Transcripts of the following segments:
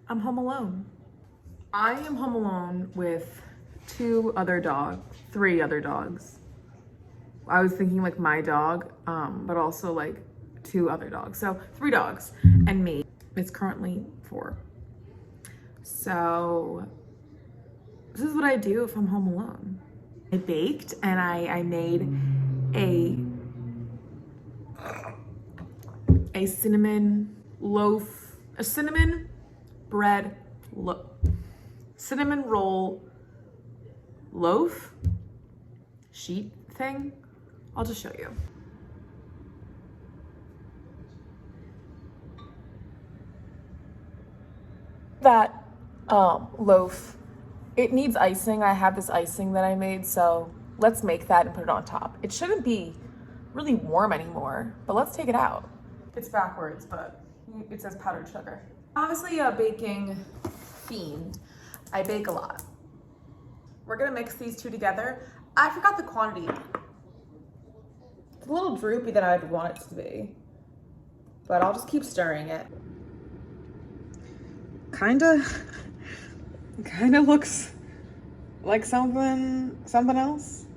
I'm home alone. I am home alone with three other dogs. I was thinking like my dog, but also like two other dogs. So 3 dogs and me. It's currently 4. So this is what I do if I'm home alone. I baked and I made a cinnamon roll loaf sheet thing. I'll just show you. That loaf, it needs icing. I have this icing that I made, so let's make that and put it on top. It shouldn't be really warm anymore, but let's take it out. It's backwards, but it says powdered sugar. Obviously a baking fiend. I bake a lot. We're gonna mix these two together. I forgot the quantity. It's a little droopy than I'd want it to be, but I'll just keep stirring it. Kinda looks like something else.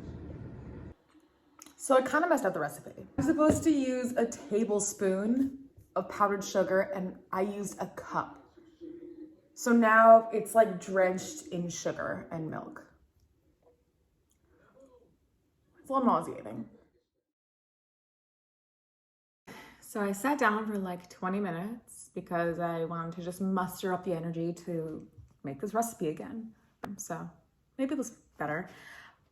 So I kind of messed up the recipe. I'm supposed to use a tablespoon of powdered sugar and I used a cup. So now it's like drenched in sugar and milk. It's a little nauseating. So I sat down for like 20 minutes because I wanted to just muster up the energy to make this recipe again. So maybe it was better.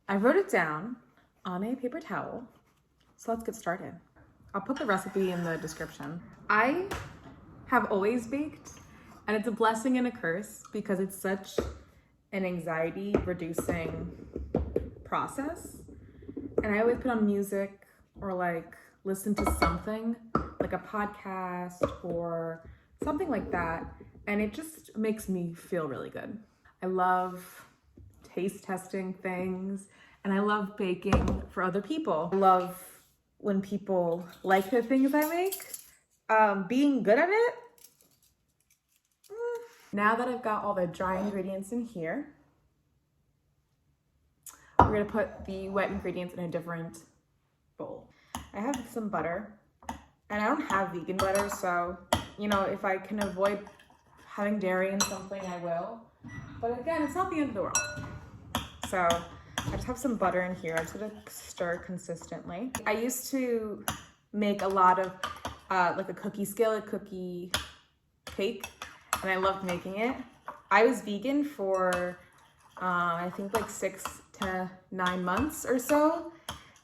I wrote it down on a paper towel. So let's get started. I'll put the recipe in the description. I have always baked, and it's a blessing and a curse because it's such an anxiety reducing process. And I always put on music or like listen to something like a podcast or something like that. And it just makes me feel really good. I love taste testing things and I love baking for other people. I love when people like the things I make. Being good at it. Now that I've got all the dry ingredients in here, we're gonna put the wet ingredients in a different bowl. I have some butter, and I don't have vegan butter, so, you know, if I can avoid having dairy in something, I will. But again, it's not the end of the world. So I just have some butter in here. I'm just gonna stir consistently. I used to make a lot of like a cookie skillet cookie cake, and I loved making it. I was vegan for I think like 6 to 9 months or so,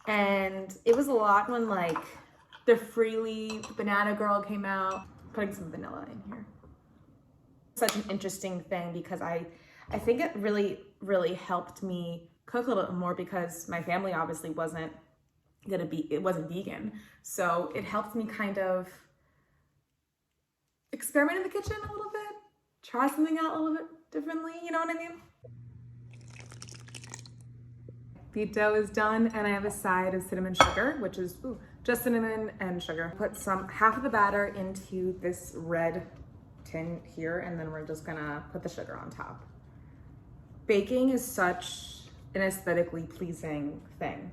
and it was a lot when like the Freely Banana Girl came out. Putting some vanilla in here. Such an interesting thing because I think it really helped me cook a little bit more because my family obviously wasn't vegan. So it helped me kind of experiment in the kitchen a little bit, try something out a little bit differently, you know what I mean? The dough is done and I have a side of cinnamon sugar, which is just cinnamon and sugar. Put half of the batter into this red tin here, and then we're just gonna put the sugar on top. Baking is such an aesthetically pleasing thing,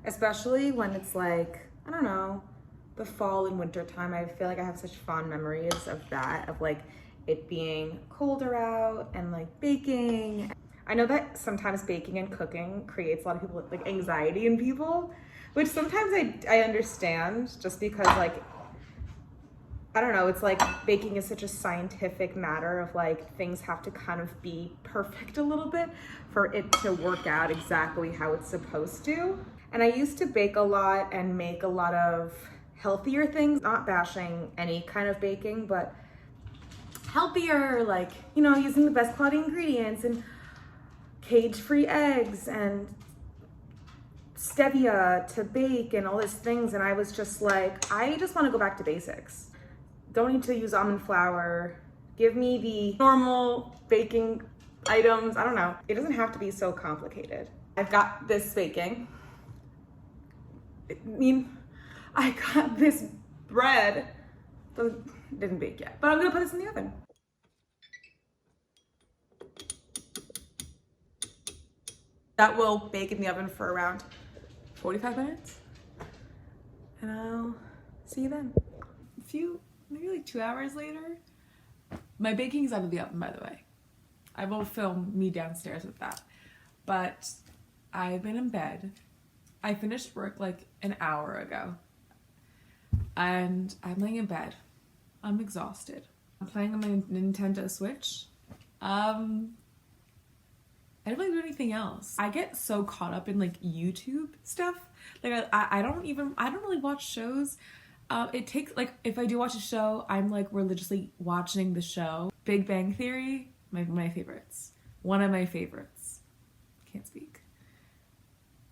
especially when it's like, I don't know, the fall and winter time. I feel like I have such fond memories of that, of like it being colder out and like baking. I know that sometimes baking and cooking creates a lot of people like anxiety in people, which sometimes I understand, just because like, I don't know, it's like baking is such a scientific matter of like things have to kind of be perfect a little bit for it to work out exactly how it's supposed to. And I used to bake a lot and make a lot of healthier things, not bashing any kind of baking, but healthier, like, you know, using the best quality ingredients and cage-free eggs and stevia to bake and all these things. And I was just like, I just want to go back to basics. Don't need to use almond flour. Give me the normal baking items. I don't know. It doesn't have to be so complicated. I've got this baking. I got this bread. Didn't bake yet, but I'm gonna put this in the oven. That will bake in the oven for around 45 minutes. And I'll see you then. Maybe like 2 hours later. My baking's out of the oven, by the way. I will film me downstairs with that. But I've been in bed. I finished work like an hour ago. And I'm laying in bed. I'm exhausted. I'm playing on my Nintendo Switch. I don't really do anything else. I get so caught up in like YouTube stuff. Like I don't really watch shows. It takes, like, if I do watch a show, I'm like religiously watching the show. Big Bang Theory, my favorites. One of my favorites. Can't speak.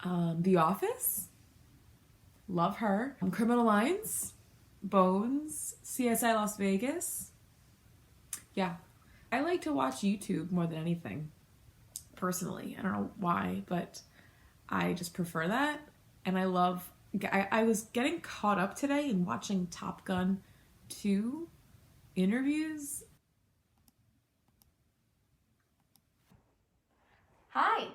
The Office, love her. Criminal Minds, Bones, CSI Las Vegas. Yeah, I like to watch YouTube more than anything. Personally, I don't know why, but I just prefer that. And I was getting caught up today in watching Top Gun 2 interviews. Hi.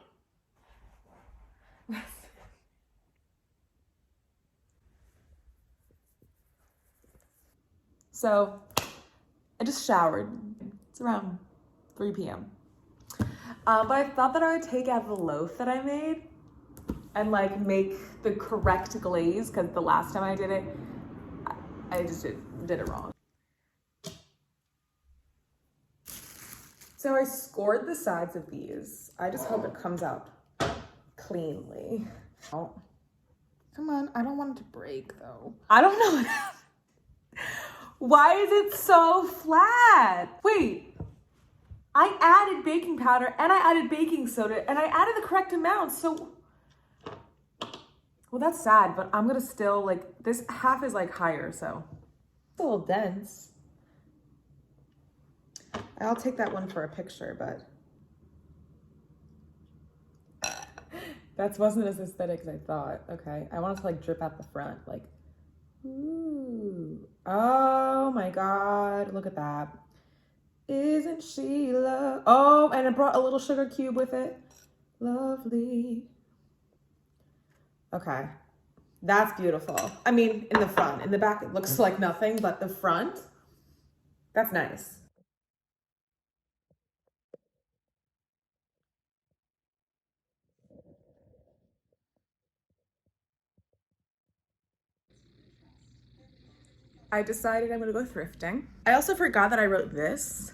So I just showered. It's around 3 p.m. But I thought that I would take out the loaf that I made and like make the correct glaze, because the last time I did it, I just did it wrong. So I scored the sides of these. I just hope it comes out cleanly. Oh, come on, I don't want it to break though. I don't know. Why is it so flat? Wait. I added baking powder and I added baking soda and I added the correct amount, so. Well, that's sad, but I'm gonna still, like, this half is like higher, so. It's a little dense. I'll take that one for a picture, but. That wasn't as aesthetic as I thought. Okay, I want it to like drip out the front, like, ooh. Oh my God, look at that. Isn't she love? Oh, and it brought a little sugar cube with it. Lovely. Okay, that's beautiful. I mean, in the front. In the back, it looks like nothing, but the front, that's nice. I decided I'm gonna go thrifting. I also forgot that I wrote this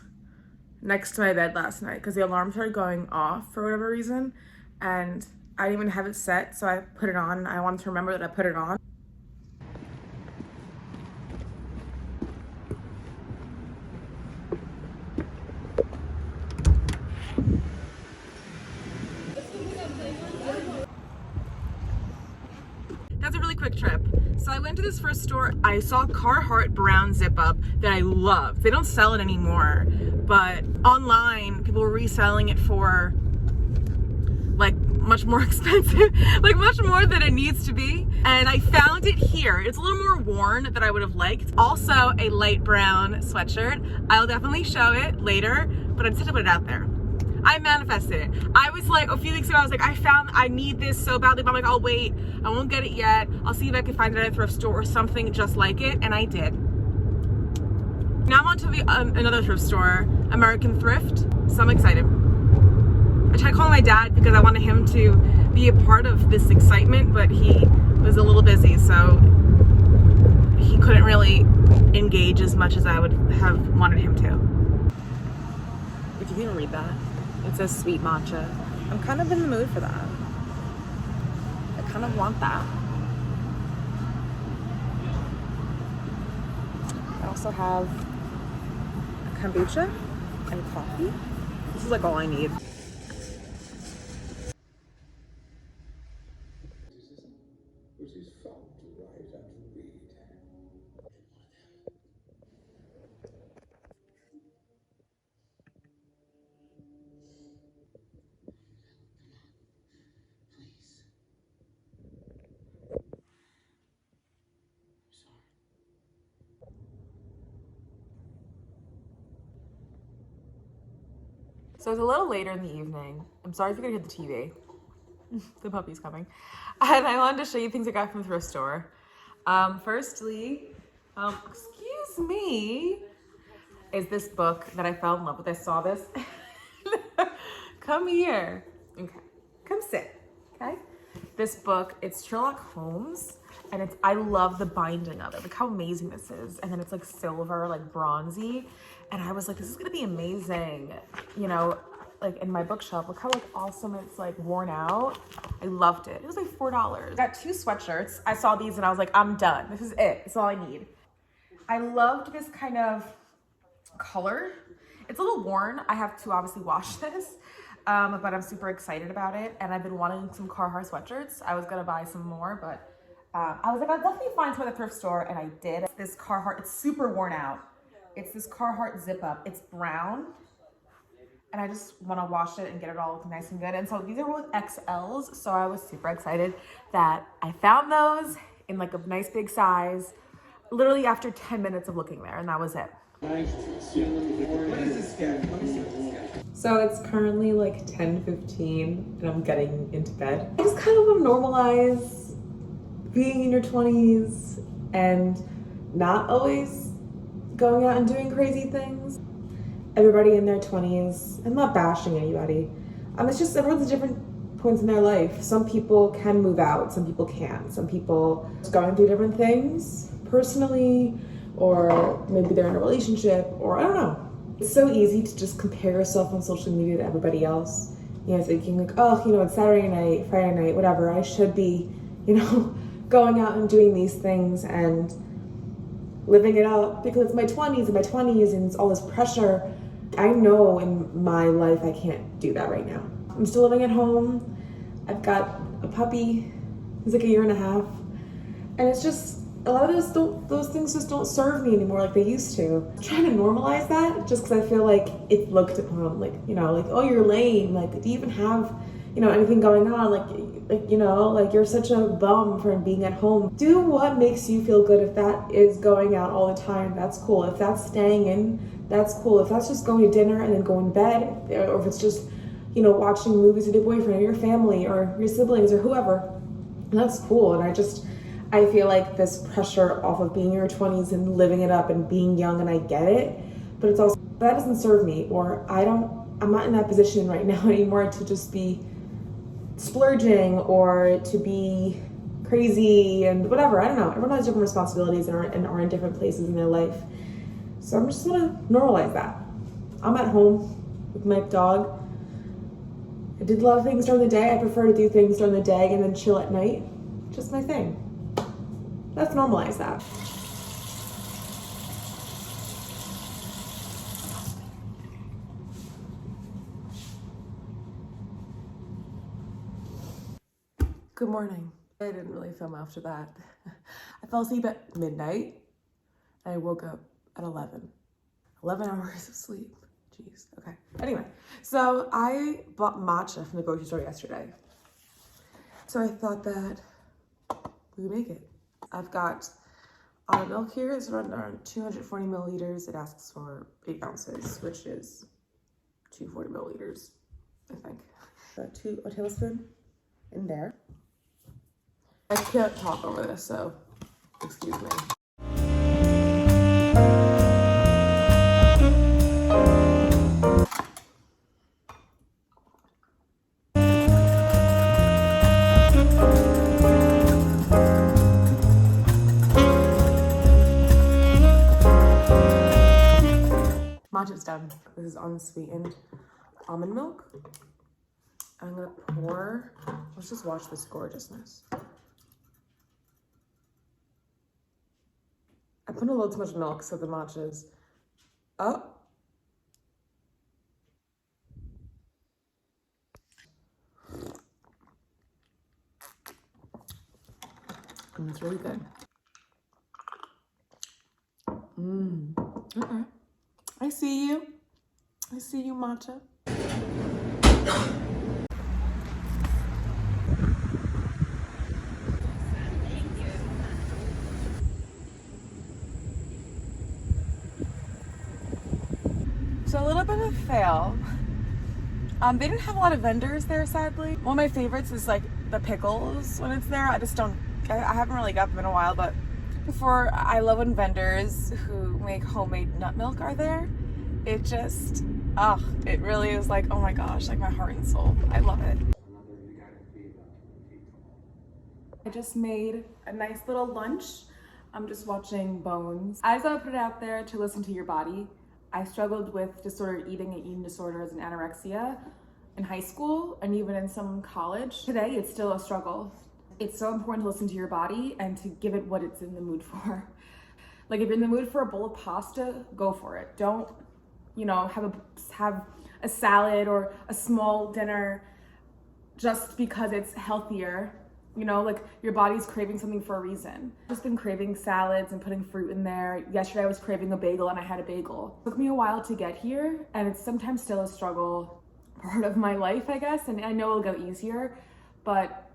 next to my bed last night because the alarm started going off for whatever reason, and I didn't even have it set, so I put it on. I wanted to remember that I put it on. That's a really quick trip. So I went to this first store. I saw Carhartt brown zip up that I love. They don't sell it anymore, but online people were reselling it for like much more expensive, like much more than it needs to be. And I found it here. It's a little more worn than I would have liked. It's also a light brown sweatshirt. I'll definitely show it later, but I just had to put it out there. I manifested it. I was like, a few weeks ago, I was like, I need this so badly, but I'm like, I'll wait. I won't get it yet. I'll see if I can find it at a thrift store or something just like it, and I did. Now I'm on to another thrift store, American Thrift, so I'm excited. I tried calling my dad because I wanted him to be a part of this excitement, but he was a little busy, so he couldn't really engage as much as I would have wanted him to. If you can read that. It says sweet matcha. I'm kind of in the mood for that. I kind of want that. I also have a kombucha and coffee. This is like all I need. Which is fun to write and read. Please. I'm sorry. So it's a little later in the evening. I'm sorry if you're gonna hear the TV. The puppy's coming. And I wanted to show you things I got from the thrift store. Firstly, excuse me, is this book that I fell in love with. I saw this. Come here. Okay, come sit, okay? This book, it's Sherlock Holmes, and I love the binding of it. Look how amazing this is. And then it's like silver, like bronzy. And I was like, this is gonna be amazing. You know, like in my bookshelf, look how like awesome it's like worn out. I loved it. It was like $4. Got 2 sweatshirts. I saw these and I was like, I'm done. This is it. It's all I need. I loved this kind of color. It's a little worn. I have to obviously wash this, but I'm super excited about it. And I've been wanting some Carhartt sweatshirts. I was gonna buy some more, but I was like, I'll definitely find some at the thrift store, and I did. This Carhartt, it's super worn out. It's this Carhartt zip up. It's brown, and I just wanna wash it and get it all looking nice and good. And so these are both XLs, so I was super excited that I found those in like a nice big size, literally after 10 minutes of looking there, and that was it. What is this guy? Let me see what this guy. So it's currently like 10:15 and I'm getting into bed. I just kind of want to normalize being in your 20s and not always going out and doing crazy things. Everybody in their 20s, I'm not bashing anybody. It's just everyone's at different points in their life. Some people can move out, some people can't. Some people are going through different things personally, or maybe they're in a relationship, or I don't know. It's so easy to just compare yourself on social media to everybody else. You know, thinking like, oh, you know, it's Saturday night, Friday night, whatever. I should be, you know, going out and doing these things and living it up because it's my 20s and it's all this pressure. I know in my life I can't do that right now. I'm still living at home. I've got a puppy who's like 1.5 years. And it's just, a lot of those things just don't serve me anymore like they used to. I'm trying to normalize that just because I feel like it's looked upon like, you know, like, oh, you're lame. Like, do you even have, you know, anything going on? Like, you know, like you're such a bum for being at home. Do what makes you feel good. If that is going out all the time, that's cool. If that's staying in, that's cool. If that's just going to dinner and then going to bed, or if it's just, you know, watching movies with your boyfriend or your family or your siblings or whoever, that's cool. And I feel like this pressure off of being in your 20s and living it up and being young, and I get it, but it's also, that doesn't serve me, or I'm not in that position right now anymore to just be splurging or to be crazy and whatever. I don't know. Everyone has different responsibilities and are in different places in their life. So I'm just gonna normalize that. I'm at home with my dog. I did a lot of things during the day. I prefer to do things during the day and then chill at night. Just my thing. Let's normalize that. Good morning. I didn't really film after that. I fell asleep at midnight and I woke up at 11. 11 hours of sleep. Jeez, okay. Anyway, so I bought matcha from the grocery store yesterday. So I thought that we would make it. I've got almond milk here. It's around 240 milliliters. It asks for 8 ounces, which is 240 milliliters, I think. A tablespoon in there. I can't talk over this, so excuse me. Matcha's done. This is unsweetened almond milk. I'm gonna pour, let's just watch this gorgeousness. I put a little too much milk, so the matcha's up. And it's really good. Okay. I see you. I see you, matcha. So a little bit of a fail. They didn't have a lot of vendors there, sadly. One of my favorites is like the pickles when it's there. I haven't really got them in a while, but before, I love when vendors who make homemade nut milk are there. It just, it really is like, oh my gosh, like my heart and soul. I love it. I just made a nice little lunch. I'm just watching Bones. I just want to put it out there to listen to your body. I struggled with disordered eating and eating disorders and anorexia in high school and even in some college. Today, it's still a struggle. It's so important to listen to your body and to give it what it's in the mood for. Like if you're in the mood for a bowl of pasta, go for it. Don't, have a salad or a small dinner just because it's healthier. Like your body's craving something for a reason. I've just been craving salads and putting fruit in there. Yesterday I was craving a bagel and I had a bagel. It took me a while to get here and it's sometimes still a struggle part of my life, I guess. And I know it'll go easier, but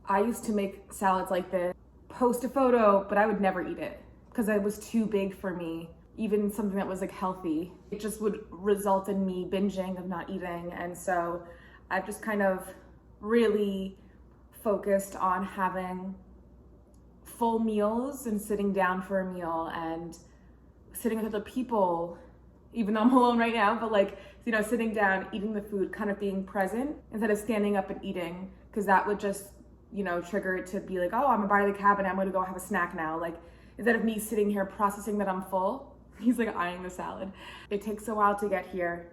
I used to make salads like this, post a photo, but I would never eat it because it was too big for me. Even something that was like healthy, it just would result in me binging of not eating. And so I've just kind of really focused on having full meals and sitting down for a meal and sitting with other people, even though I'm alone right now, but like, sitting down, eating the food, kind of being present instead of standing up and eating, because that would just, trigger it to be like, oh, I'm by the cabin, I'm gonna go have a snack now. Like, instead of me sitting here processing that I'm full, he's like eyeing the salad. It takes a while to get here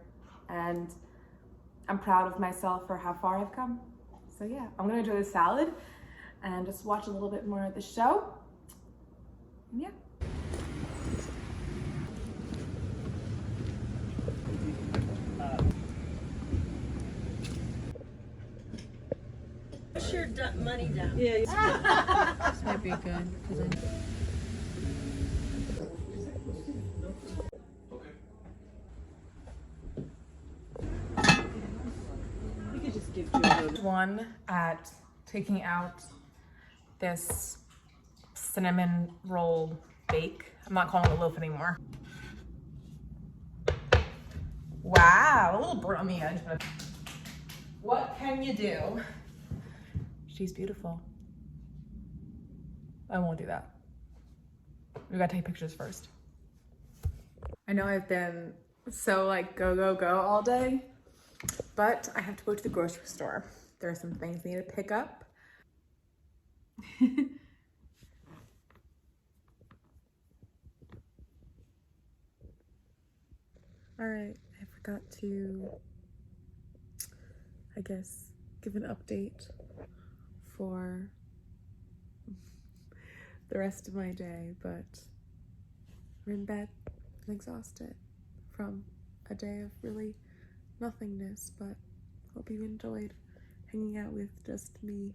and I'm proud of myself for how far I've come. So yeah, I'm gonna enjoy the salad and just watch a little bit more of the show. And yeah. Push your money down. Yeah. This might be good because we could just give you one at taking out this cinnamon roll bake. I'm not calling it a loaf anymore. Wow, a little burnt on the edge, but what can you do? She's beautiful. I won't do that. We gotta take pictures first. I know I've been so like go, go, go all day, but I have to go to the grocery store. There are some things I need to pick up. All right, I forgot to, I guess, give an update for the rest of my day, but we're in bed and exhausted from a day of really nothingness, but hope you enjoyed hanging out with just me